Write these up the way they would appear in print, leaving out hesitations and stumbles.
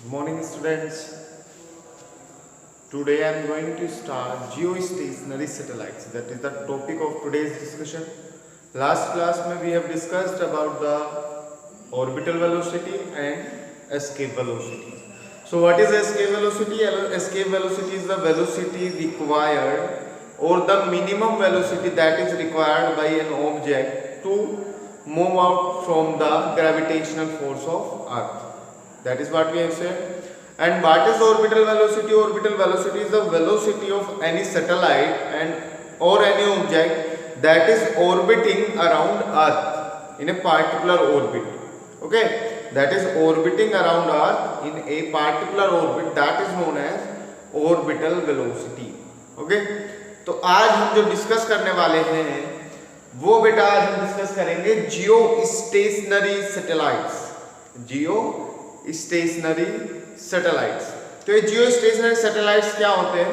Good morning, students. Today I am going to start geostationary satellites. That is the topic of today's discussion. Last class we have discussed about the orbital velocity and escape velocity. So what is escape velocity? Escape velocity is the velocity required or the minimum velocity that is required by an object to move out from the gravitational force of Earth. That is what we have said. And what is orbital velocity? Orbital velocity is the velocity of any satellite or any object that is orbiting around Earth in a particular orbit. Okay, that is orbiting around Earth in a particular orbit, that is known as orbital velocity. Okay, तो आज हम जो discuss करने वाले हैं वो बेटा आज हम डिस्कस करेंगे जियो स्टेशनरी सैटेलाइट्स। जियो स्टेशनरी सैटेलाइट्स। तो ये जियो स्टेशनरी सैटेलाइट्स क्या होते हैं?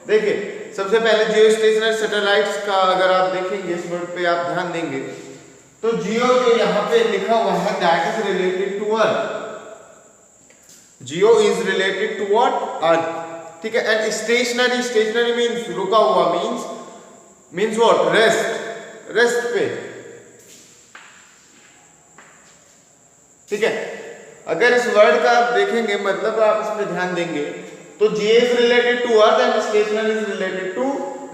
देखिए, सबसे पहले जियो स्टेशनरी सैटेलाइट्स का अगर आप देखेंगे इस वर्ड पे आप ध्यान देंगे तो जियो जो यहाँ पे लिखा हुआ है that is related to earth. Geo is related to what? Earth. ठीक है। एंड स्टेशनरी, स्टेशनरी मींस रुका हुआ, मींस व्हाट? रेस्ट, रेस्ट पे। ठीक है। अगर इस वर्ड का आप देखेंगे मतलब आप इस पे ध्यान देंगे तो G is related to earth and stationary is related to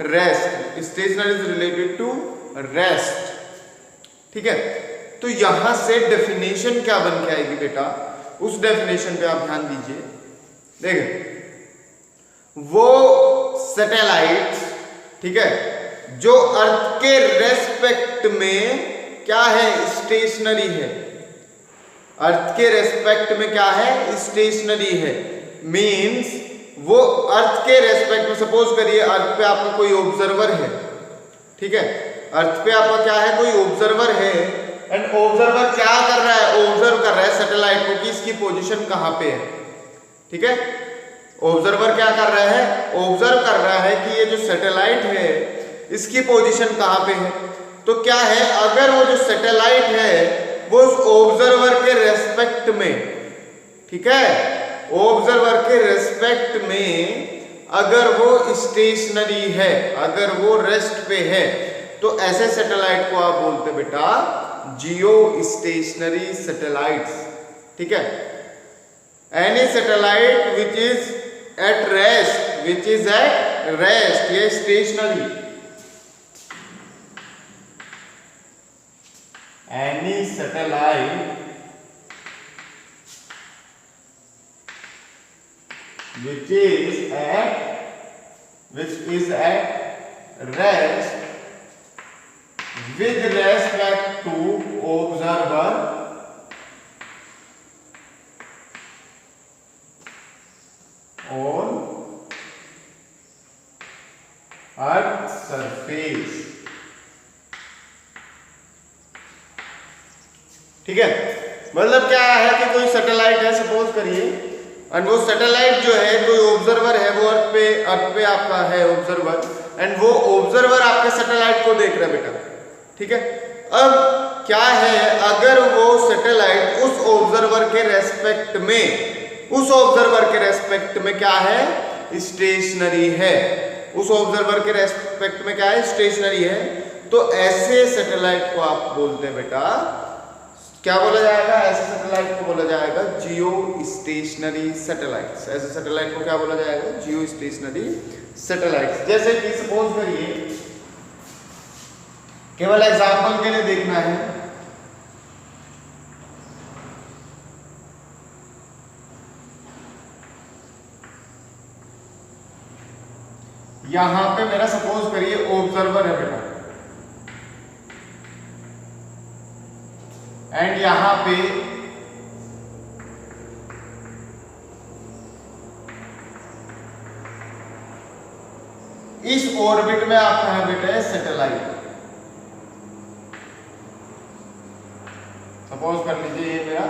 rest. Stationary is related to rest. ठीक है। तो यहां से डेफिनेशन क्या बन के आएगी बेटा, उस डेफिनेशन पे आप ध्यान दीजिए। देखिए, वो सैटेलाइट, ठीक है, जो अर्थ के रेस्पेक्ट में क्या है? स्टेशनरी है। अर्थ के रेस्पेक्ट में क्या है? स्टेशनरी है। मींस वो अर्थ के रेस्पेक्ट में, सपोज करिए अर्थ पे आपका कोई ऑब्जर्वर है। ठीक है, अर्थ पे आपका क्या है? कोई ऑब्जर्वर है। एंड ऑब्जर्वर क्या कर रहा है? ऑब्जर्व कर रहा है सैटेलाइट को कि इसकी पोजीशन कहां पे है। ठीक है, ऑब्जर्वर क्या कर रहा है? ऑब्जर्व कर रहा है कि ये जो सैटेलाइट है इसकी पोजीशन कहां पे है। तो क्या है, अगर वो जो सैटेलाइट है वो उस ऑब्जर्वर के रेस्पेक्ट में, ठीक है, ऑब्जर्वर के रेस्पेक्ट में अगर वो स्टेशनरी है, अगर वो रेस्ट पे है, तो ऐसे सैटेलाइट को आप बोलते बेटा जियो स्टेशनरी सैटेलाइट्स। ठीक है। Any satellite which is at rest, which is at rest, ये stationary. Any satellite which is at rest with respect to observer on Earth's surface। ठीक है, मतलब क्या है कि कोई सैटेलाइट है सपोज करिए, एंड वो सैटेलाइट जो है कोई ऑब्जर्वर है, वो अर्थ पे आपका है ऑब्जर्वर, एंड वो ऑब्जर्वर आपके सैटेलाइट को देख रहा है बेटा। ठीक है। अब क्या है, अगर वो सैटेलाइट उस ऑब्जर्वर के रेस्पेक्ट में, उस ऑब्जर्वर के रेस्पेक्ट में क्या है? स्टेशनरी है। उस ऑब्जर्वर के रेस्पेक्ट में क्या है? स्टेशनरी है। तो ऐसे सैटेलाइट को आप बोलते हैं बेटा, क्या बोला जाएगा? ऐसे सैटेलाइट को बोला जाएगा जियो स्टेशनरी सैटेलाइट्स। ऐसे सैटेलाइट को क्या बोला जाएगा? जियो स्टेशनरी सैटेलाइट्स। जैसे कि सपोज करिए, केवल एग्जांपल के लिए देखना है, यहां पे मेरा सपोज करिए ऑब्जर्वर है बेटा, एंड यहां पे इस ऑर्बिट में आपका है बेटा सैटेलाइट। सपोज कर लीजिए ये मेरा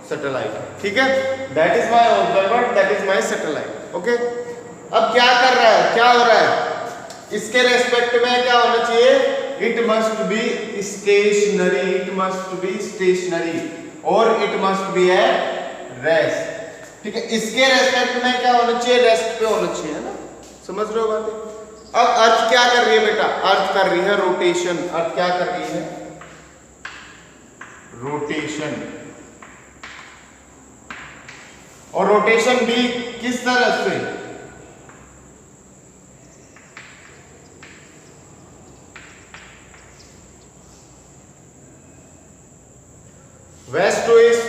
सैटेलाइट। ठीक है, that is my observer, that is my satellite. Okay, अब क्या कर रहा है, क्या हो रहा है? इसके रेस्पेक्ट में क्या होना चाहिए? It must be stationary, it must be stationary, और it must be at rest. ठीक है, इसके रेस्पेक्ट में क्या होना चाहिए, रेस्ट पे होना चाहिए, है ना, समझ रहे हो बातें। अब अर्थ क्या कर रही है बेटा, अर्थ कर रही है रोटेशन, अर्थ क्या कर रही है, रोटेशन। और रोटेशन भी किस तरह से, वेस्ट टू ईस्ट,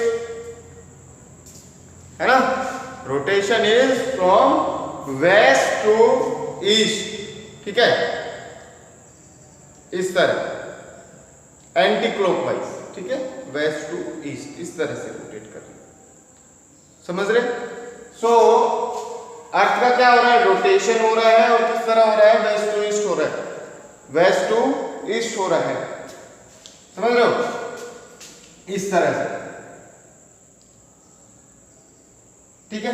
है ना, rotation is from west to east, ठीक है, इस तरह एंटी क्लॉकवाइज, ठीक है, वेस्ट टू ईस्ट, इस तरह से रोटेट कर रही है, समझ रहे। सो अर्थ का क्या हो रहा है, रोटेशन हो रहा है, और किस तरह हो रहा है, वेस्ट टू ईस्ट हो रहा है, वेस्ट टू ईस्ट हो रहा है, समझ रहे हो, इस तरह से, ठीक है,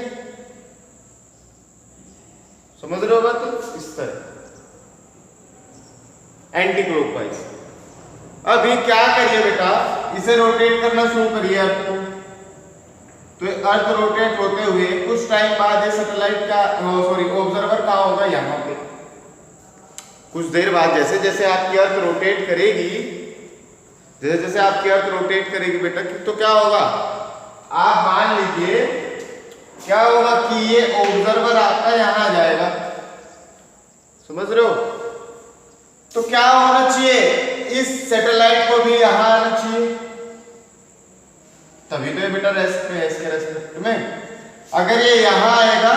समझ रहे हो बात, इस तरह एंटी क्लॉकवाइज। अभी क्या करिए बेटा, इसे रोटेट करना शुरू करिए अर्थ को, तो अर्थ रोटेट होते हुए कुछ टाइम बाद ये सैटेलाइट का ऑब्जर्वर कहाँ होगा, यहाँ पे। कुछ देर बाद जैसे जैसे आपकी अर्थ रोटेट करेगी, जैसे जैसे आपकी अर्थ रोटेट करेगी बेटा, तो क्या होगा, आप मान लीजिए क्या होगा कि ये ऑब्जर्वर आपका यहां जाएगा, समझ रहे हो, तो क्या होना चाहिए, इस सैटेलाइट को भी यहां आना चाहिए, तभी तो ये बेटा रेस्ट पे है, इसके रेस्पेक्ट में। अगर ये यहां आएगा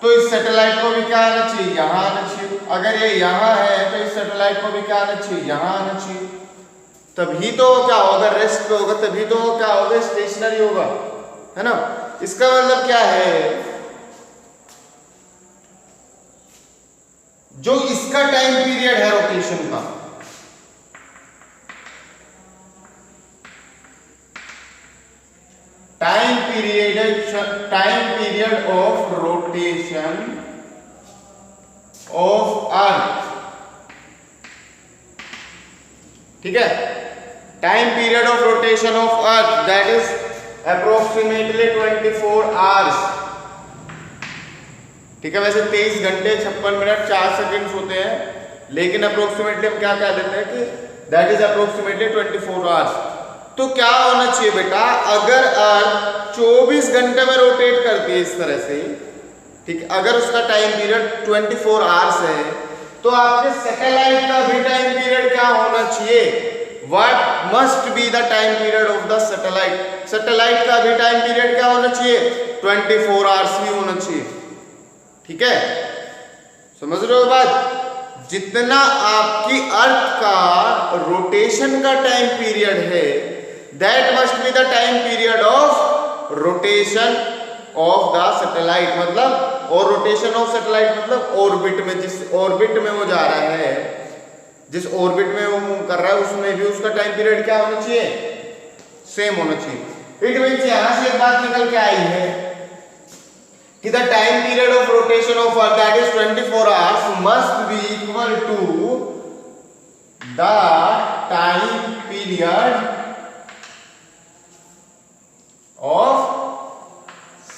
तो इस सैटेलाइट को भी क्या आना चाहिए, यहां आना चाहिए। अगर ये यहां है तो इस सैटेलाइट को भी क्या आना चाहिए, यहां आना चाहिए, तभी तो क्या होगा, रेस्ट पे होगा, तभी तो क्या होगा, स्टेशनरी होगा, है ना। इसका मतलब क्या है, जो इसका टाइम पीरियड है रोटेशन का, time period of rotation of earth, ठीक है, time period of rotation of earth that is approximately 24 hours, ठीक है। वैसे 23 घंटे 56 मिनट 4 सेकंड्स होते हैं, लेकिन अप्रोक्सीमेटली हम क्या कह देते हैं कि दैट इज अप्रोक्सीमेटली 24 आवर्स। तो क्या होना चाहिए बेटा, अगर अर्थ 24 घंटे में रोटेट करती है इस तरह से, ठीक, अगर उसका टाइम पीरियड 24 आवर्स है, तो आपके सैटेलाइट का भी टाइम पीरियड क्या होना चाहिए, what must be the time period of the satellite, satellite का भी टाइम पीरियड क्या होना चाहिए, 24 आवर्स ही होना चाहिए, ठीक है, समझ रहे हो बात। जितना आपकी अर्थ का रोटेशन का टाइम पीरियड है, that must be the time period of rotation of the satellite, मतलब, और रोटेशन ऑफ सैटेलाइट मतलब ऑर्बिट में, जिस ऑर्बिट में वो जा रहा है, जिस ऑर्बिट में वो मूव कर रहा है, उसमें भी उसका टाइम पीरियड क्या होना चाहिए, सेम होना चाहिए। इट मींस यहां से एक बात निकल के आई है कि the time period of rotation of earth that is 24 hours must be equal to the time period of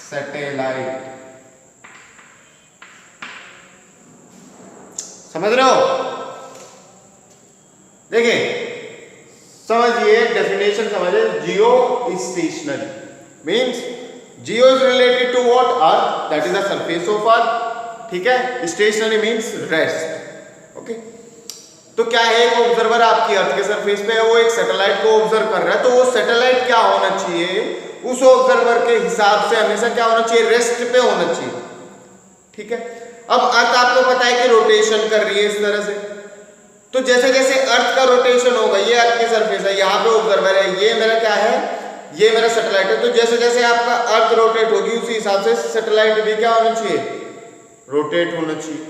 satellite, समझ रहे हो। देखिए समझिए, डेफिनेशन समझिए, geo stationary means geo is related to what, earth, that is the surface of earth, ठीक है। Stationary means rest, okay. तो क्या है, एक ऑब्जर्वर आपकी अर्थ के सरफेस पे है, वो एक सैटेलाइट को ऑब्जर्व कर रहा है, तो वो सैटेलाइट क्या होना चाहिए, उस ऑब्जर्वर के हिसाब से हमेशा क्या होना चाहिए, रेस्ट पे होना चाहिए, ठीक है। अब अर्थ आपको पता है कि रोटेशन कर रही है इस तरह से, तो जैसे जैसे अर्थ का रोटेशन होगा, ये अर्थ की सरफेस है, यहाँ पे ऑब्जर्वर है, ये मेरा क्या है, ये मेरा सैटेलाइट है, तो जैसे जैसे आपका अर्थ रोटेट होगी उसी हिसाब से सैटेलाइट भी क्या होना चाहिए, रोटेट होना चाहिए,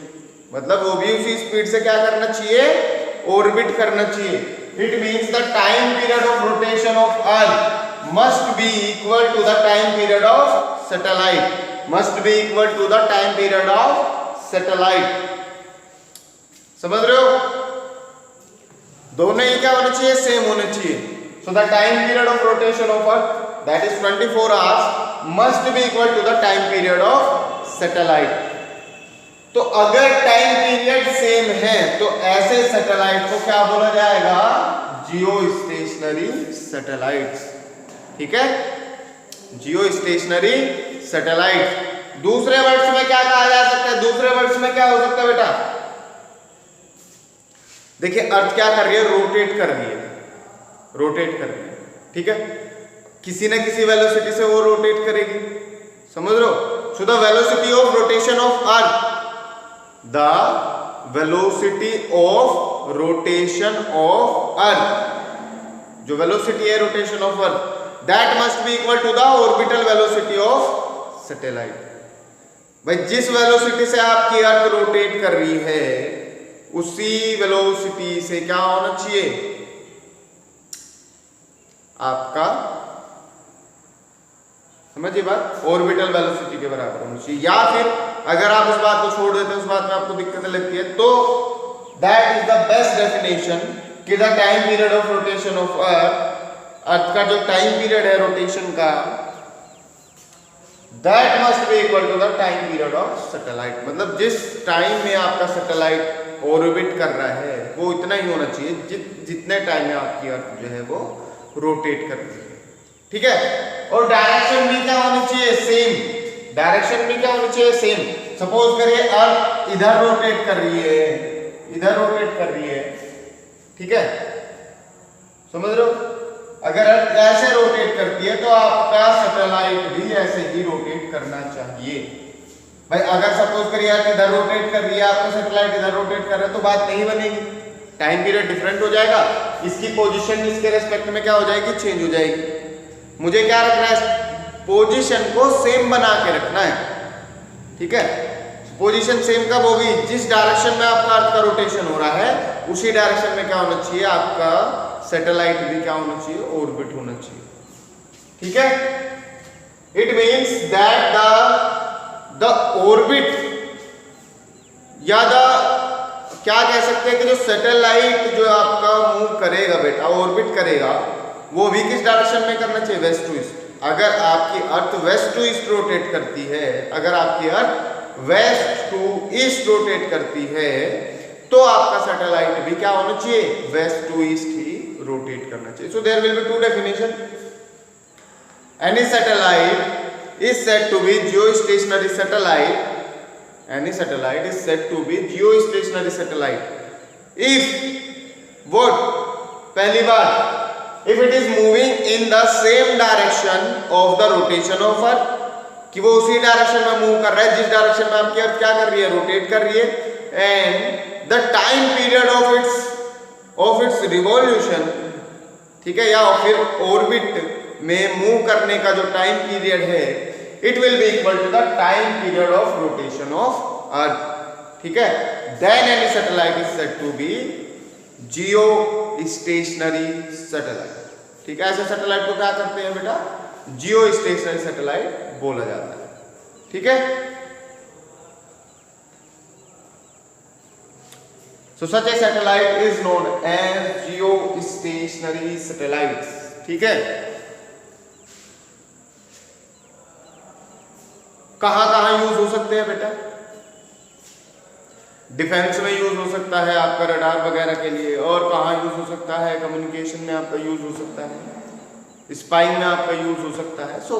मतलब वो भी उसी स्पीड से क्या करना चाहिए, ऑर्बिट करना चाहिए। It means the time period of rotation of earth must be equal to the time period of satellite, must be equal to the time period of satellite, समझ रहे हो। दोनों ही क्या होना चाहिए, सेम होना चाहिए। So the time period of rotation of Earth that is 24 hours must be equal to the time period of satellite. तो अगर टाइम पीरियड सेम है तो ऐसे सैटेलाइट को क्या बोला जाएगा? जियो स्टेशनरी सैटेलाइट्स। ठीक है, जियो स्टेशनरी सैटेलाइट। दूसरे वर्ड्स में क्या कहा जा सकता है? दूसरे वर्ड्स में क्या हो सकता है बेटा? देखिए अर्थ क्या कर रही है? रोटेट कर रही है, रोटेट कर रही है। ठीक है, किसी ना किसी वेलोसिटी से वो रोटेट करेगी, समझ लो। So the velocity of rotation of earth, the velocity of rotation of earth, जो वेलोसिटी है rotation of earth, that must be equal to the orbital velocity of satellite. भाई जिस वेलोसिटी से आपकी अर्थ रोटेट कर रही है उसी वेलोसिटी से क्या होना चाहिए? आपका समझिए बात, ऑर्बिटल वेलोसिटी के बराबर होना चाहिए। या फिर अगर आप इस बात को छोड़ देते हैं, उस बात में आपको दिक्कतें लगती है, तो that is the best definition कि the time period of rotation of earth का जो टाइम पीरियड है रोटेशन का, that must be equal to the time period of satellite. मतलब जिस टाइम में आपका सैटेलाइट ऑर्बिट कर रहा है वो इतना ही होना चाहिए जितने टाइम में आपकी अर्थ जो है वो रोटेट कर रही है। ठीक है, और डायरेक्शन भी क्या होनी चाहिए? सेम। डायरेक्शन भी क्या होनी चाहिए? सेम। सपोज करिए अर्थ इधर रोटेट कर रही है, इधर रोटेट कर रही है, ठीक है, समझ रहे हो? अगर अर्थ ऐसे रोटेट करती है तो आपका सैटेलाइट भी ऐसे ही रोटेट करना चाहिए। भाई अगर सपोज करिए अर्थ इधर रोटेट कर रही है, आपका सैटेलाइट इधर रोटेट कर रहा है, तो बात नहीं बनेगी, टाइम पीरियड डिफरेंट हो जाएगा, इसकी पोजीशन इसके रेस्पेक्ट में क्या हो जाएगी? चेंज हो जाएगी। मुझे क्या रखना है? पोजीशन को सेम बना के रखना है। ठीक है, पोजीशन सेम कब होगी? जिस डायरेक्शन में आपका अर्थ का रोटेशन हो रहा है उसी डायरेक्शन में क्या होना चाहिए? आपका सैटेलाइट भी क्या होना चाहिए? ऑर्बिट होना चाहिए। ठीक है, it means that the orbit या द क्या कह सकते हैं कि जो सैटेलाइट जो आपका मूव करेगा बेटा, ऑर्बिट करेगा, वो भी किस डायरेक्शन में करना चाहिए? West to east. अगर आपकी earth west to east rotate करती है, अगर आपकी earth west to east rotate करती है तो आपका सैटेलाइट भी क्या होना चाहिए? वेस्ट टू ईस्ट ही रोटेट करना चाहिए। So there will be two definition. Any satellite is said to be geostationary satellite. Any satellite is said to be geostationary satellite if what? पहली बात, if it is moving in the same direction of the rotation of Earth, कि वो उसी direction में move कर रहा है जिस डायरेक्शन में आपकी अर्थ क्या कर रही है? रोटेट कर रही है। And the time period of its revolution, ठीक है, या फिर ऑर्बिट में मूव करने का जो टाइम पीरियड है, it will be equal to the time period of rotation of Earth. ठीक है, then any satellite is said to be geostationary satellite. ठीक है, ऐसे सैटेलाइट को क्या करते हैं बेटा? जियोस्टेशनरी सैटेलाइट बोला जाता है। ठीक है, so such a satellite is known as geostationary satellites. ठीक है, कहां कहां यूज हो सकते हैं बेटा? डिफेंस में यूज हो सकता है आपका रडार वगैरह के लिए, और कहां यूज हो सकता है? कम्युनिकेशन में आपका यूज हो सकता है, स्पाइंग में आपका यूज हो सकता है। So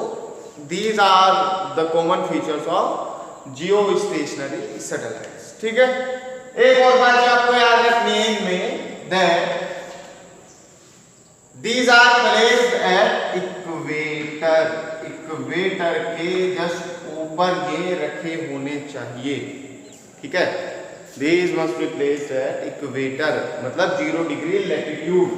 these are the common features of geostationary satellites. ठीक है, एक और बात आपको याद रखनी है इनमें, that these are placed at equator. Equator के जस्ट ऊपर ये रखे होने चाहिए। ठीक है, these must be placed at equator, मतलब 0 डिग्री लैटिट्यूड।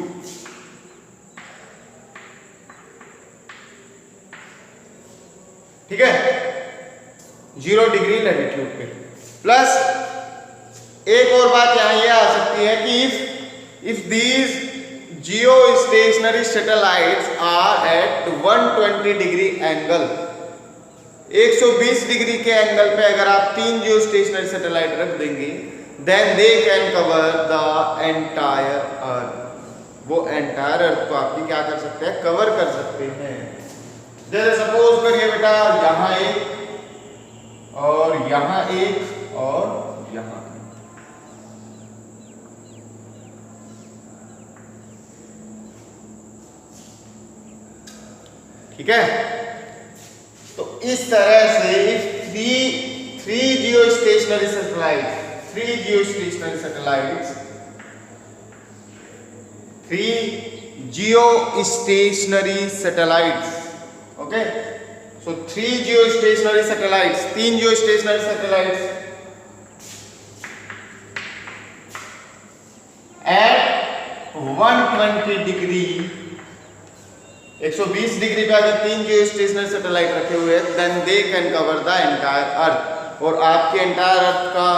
ठीक है, 0 डिग्री लैटिट्यूड पे। प्लस एक और बात यहां ये आ सकती है कि if these geostationary satellites are at 120 degree angle, 120 degree के एंगल पे अगर आप 3 जियोस्टेशनरी सैटेलाइट रख देंगे, then they can cover the entire earth. वो एंटायर अर्थ को आपकी क्या कर सकते हैं? कवर कर सकते हैं। जैसे सपोज करिए बेटा यहां एक और यहां एक और यहां, ठीक है। तो इस तरह से three geo stationary satellites, okay. So 3 geo stationary satellites, 3 geo stationary satellites at 120 degree, 120 degree पे अगर 3 जियो स्टेशनरी सैटेलाइट रखे हुए हैं, then they can cover the entire earth, और आपके एंटायर अर्थ का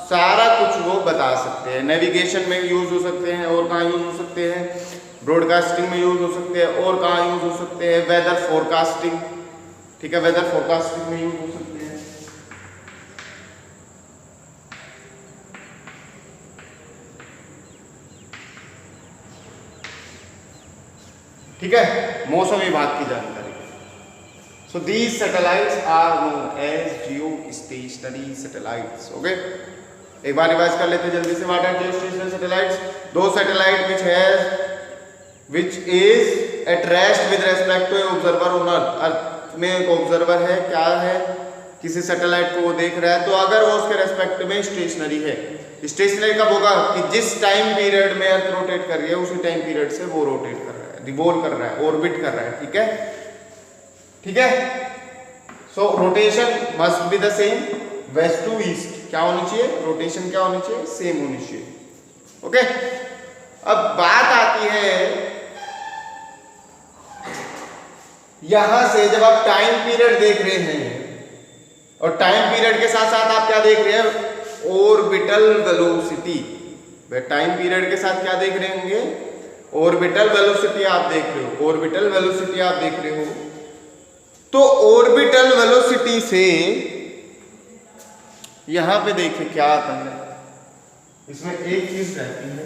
सारा कुछ वो बता सकते हैं। नेविगेशन में यूज हो सकते हैं, और कहाँ यूज हो सकते हैं, ब्रॉडकास्टिंग में यूज हो सकते हैं, और कहाँ यूज हो सकते हैं, वेदर फोरकास्टिंग, ठीक है, वेदर फोरकास्टिंग में यूज हो सकते हैं। ठीक है, मौसम विभाग की जानकारी। So these satellites are known as geo stationary satellites, okay. एक बार रिवाइज कर लेते हैं जल्दी से। What are geo stationary satellites? दो satellite which is at rest with respect to observer on earth. Earth में एक ऑब्जर्वर है, क्या है, किसी सैटेलाइट को वो देख रहा है, तो अगर वो उसके रेस्पेक्ट में स्टेशनरी है। स्टेशनरी कब होगा कि जिस टाइम पीरियड में अर्थ रोटेट कर रही है उसी टाइम पीरियड से वो रोटेट कर रहा है, रिवॉल्व कर रहा है, ऑर्बिट कर रहा है, ठीक है, ठीक है। So rotation must be the same, west to east क्या होनी चाहिए, रोटेशन क्या होनी चाहिए, सेम होनी चाहिए, ओके। अब बात आती है यहां से, जब आप टाइम पीरियड देख रहे हैं और टाइम पीरियड के साथ साथ आप क्या देख रहे हैं, ऑर्बिटल वेलोसिटी। टाइम पीरियड के साथ क्या देख रहे होंगे, ऑर्बिटल वेलोसिटी आप देख रहे हो, ऑर्बिटल वेलोसिटी आप देख रहे हो। तो ऑर्बिटल वेलोसिटी से यहां पे देखिए क्या आता है, इसमें एक चीज रहती है,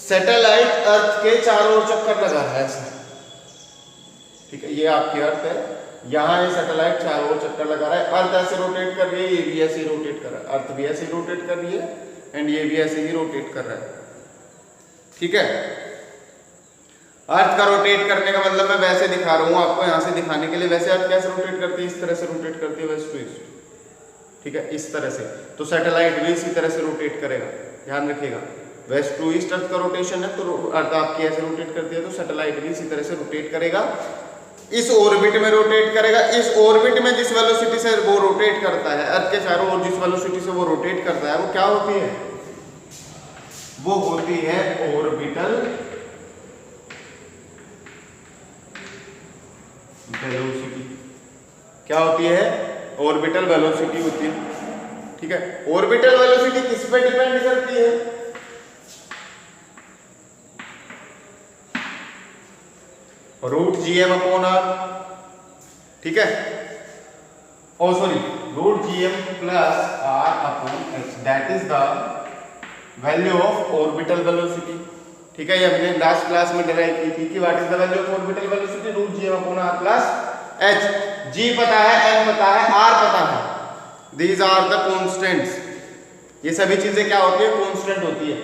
सैटेलाइट अर्थ के चारों ओर चक्कर लगा रहा है ऐसा, ठीक है। ये आपकी अर्थ है, यहां ये सैटेलाइट चारों ओर चक्कर लगा रहा है, अर्थ ऐसे रोटेट कर रही है, ये भी ऐसे ही रोटेट कर रहा है, अर्थ भी ऐसे ही रोटेट कर रही है एंड ये भी ऐसे ही रोटेट कर रहा है, ठीक है। अर्थ का रोटेट करने का मतलब मैं वैसे दिखा रहा हूं आपको यहां से दिखाने के लिए। वैसे अर्थ कैसे रोटेट करती है, इस तरह से रोटेट करती है, वेस्ट टू ईस्ट, ठीक है, इस तरह से। तो सैटेलाइट भी इसी तरह से रोटेट करेगा, ध्यान रखिएगा। वेस्ट टू ईस्ट अर्थ का रोटेशन है, तो अर्थ आपकी ऐसे रोटेट करती है, तो सैटेलाइट भी इसी तरह से रोटेट करेगा, इस ऑर्बिट में रोटेट करेगा। इस ऑर्बिट में जिस वेलोसिटी से वो रोटेट करता है, अर्थ के चारों ओर जिस वेलोसिटी से वो रोटेट करता है, वो क्या होती है, वो होती है ऑर्बिटल वेलोसिटी। क्या होती है, ऑर्बिटल वेलोसिटी होती है, ठीक है। ऑर्बिटल वेलोसिटी किस पे डिपेंड करती है, रूट जीएम अपॉन आर, ठीक है, oh sorry root GM plus R upon H, that is the value of orbital velocity, ठीक है। ये हमने लास्ट क्लास में डिराइव की थी कि what is the value of orbital velocity, root GM upon R plus H. जी पता है, एन पता है, आर पता है, दीज आर द कॉन्स्टेंट्स। ये सभी चीजें क्या होती है, कॉन्स्टेंट होती है,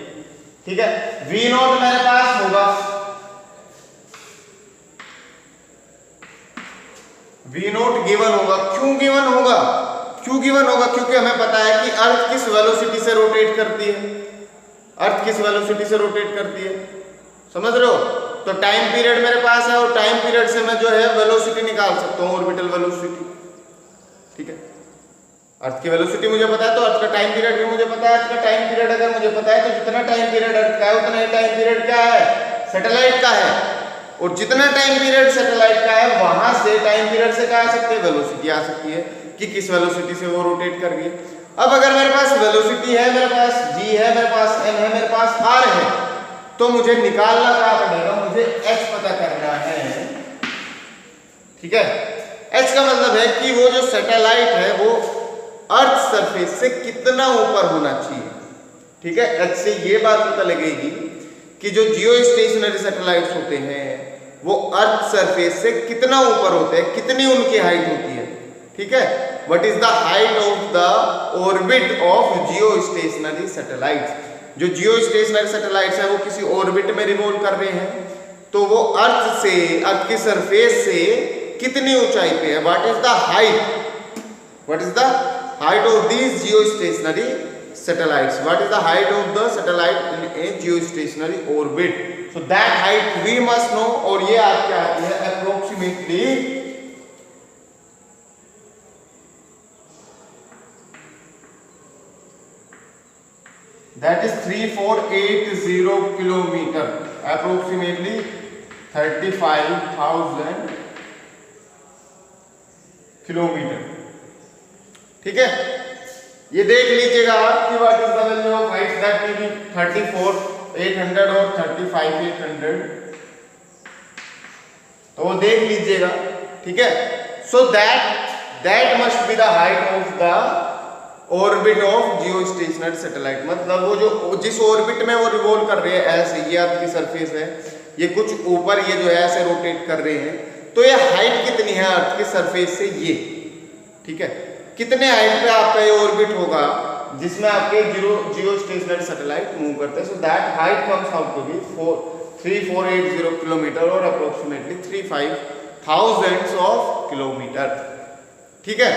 ठीक है। वी नॉट मेरे पास होगा, वी नॉट गिवन होगा, क्यों गिवन होगा, क्यों गिवन होगा, क्योंकि हमें पता है कि अर्थ किस वेलोसिटी से रोटेट करती है, अर्थ किस वेलोसिटी से रोटेट करती है, समझ रहे हो। तो टाइम पीरियड मेरे पास है और टाइम पीरियड से मैं जो है वेलोसिटी निकाल सकता हूं, ऑर्बिटल वेलोसिटी, ठीक है। अर्थ की वेलोसिटी मुझे पता है, तो अर्थ का टाइम पीरियड भी मुझे पता है। अर्थ का टाइम पीरियड अगर मुझे पता है, तो जितना टाइम पीरियड अर्थ का है उतना ही टाइम पीरियड क्या है, सैटेलाइट का है, और जितना टाइम पीरियड सैटेलाइट का है वहां से टाइम पीरियड से क्या आ सकती है, वेलोसिटी आ सकती है कि किस वेलोसिटी से वो रोटेट कर रही है। अब अगर मेरे पास वेलोसिटी है, मेरे पास जी है, मेरे पास एन है, मेरे पास आर है, तो मुझे निकालना क्या पड़ेगा, मुझे एच पता करना है, ठीक है। एच का मतलब है कि वो जो सैटेलाइट है वो अर्थ सरफेस से कितना ऊपर होना चाहिए। ठीक है, एच से ये बात पता लगेगी कि जो जियो स्टेशनरी सैटेलाइट्स होते हैं वो अर्थ सरफेस से कितना ऊपर होते हैं, कितनी उनकी हाइट होती है। ठीक है, what is the height of the orbit of Jio stationary satellites. जो जियो स्टेशनरी सैटेलाइट्स है वो किसी ऑर्बिट में रिवॉल्व कर रहे हैं, तो वो अर्थ से, अर्थ की सरफेस से कितनी ऊंचाई पे है। What is the height, what is the height of these Jio stationery satellites, what is the height of the satellite in a geostationary orbit, so that height we must know। और ये आपके आती है approximately that is 3480 kilometer, approximately 35,000 kilometre. ठीक है, ये देख लीजिएगा आप कि what is the value of height, that may be 34,800 और 35,800, तो वो देख लीजिएगा। ठीक है, so that must be the height of the orbit of Jio stationary satellite. मतलब वो जो जिस ऑर्बिट में वो रिवॉल्व कर रहे हैं, ऐसे ये आपकी सरफेस है, ये कुछ ऊपर ये जो है ऐसे रोटेट कर रहे हैं, तो ये हाइट कितनी है अर्थ की सरफेस से ये। ठीक है, कितने हाइट पे आपका ये ऑर्बिट होगा जिसमें आपके जियो स्टेशनरी सैटेलाइट मूव करते हैं। So that height comes out to be 3480 kilometre और अप्रोक्सीमेटली 35,000 ऑफ किलोमीटर। ठीक है,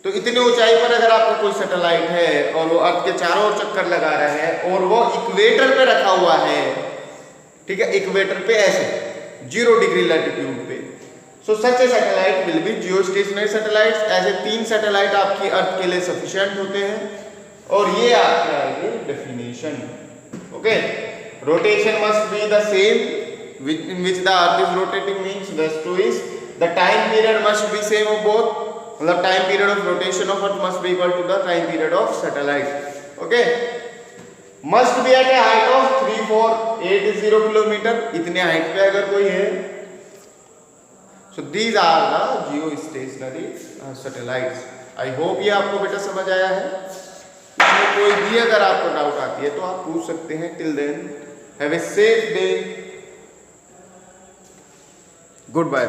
तो इतनी ऊंचाई पर अगर आपका कोई सैटेलाइट है और वो अर्थ के चारों ओर चक्कर लगा रहा है और वो इक्वेटर पे रखा हुआ है, ठीक है, इक्वेटर पे ऐसे 0 डिग्री लैटिट्यूड पे, so such a satellite will be geo stationary satellites. ऐसे 3 सैटेलाइट आपकी अर्थ के लिए सफिशिएंट होते हैं और ये आपके आएगी definition. Okay, rotation must be the same in which the earth is rotating, means west to east. The time period must be same of both, मतलब time period of rotation of earth must be equal to the time period of satellite. Okay, must be at a height of 3480 kilometre, इतने height पे अगर कोई है। So these are the geo stationary satellites. I hope ये आपको बेटा समझ आया है। इसमें कोई भी अगर आपको डाउट आती है तो आप पूछ सकते हैं। Till then have a safe day, good bye.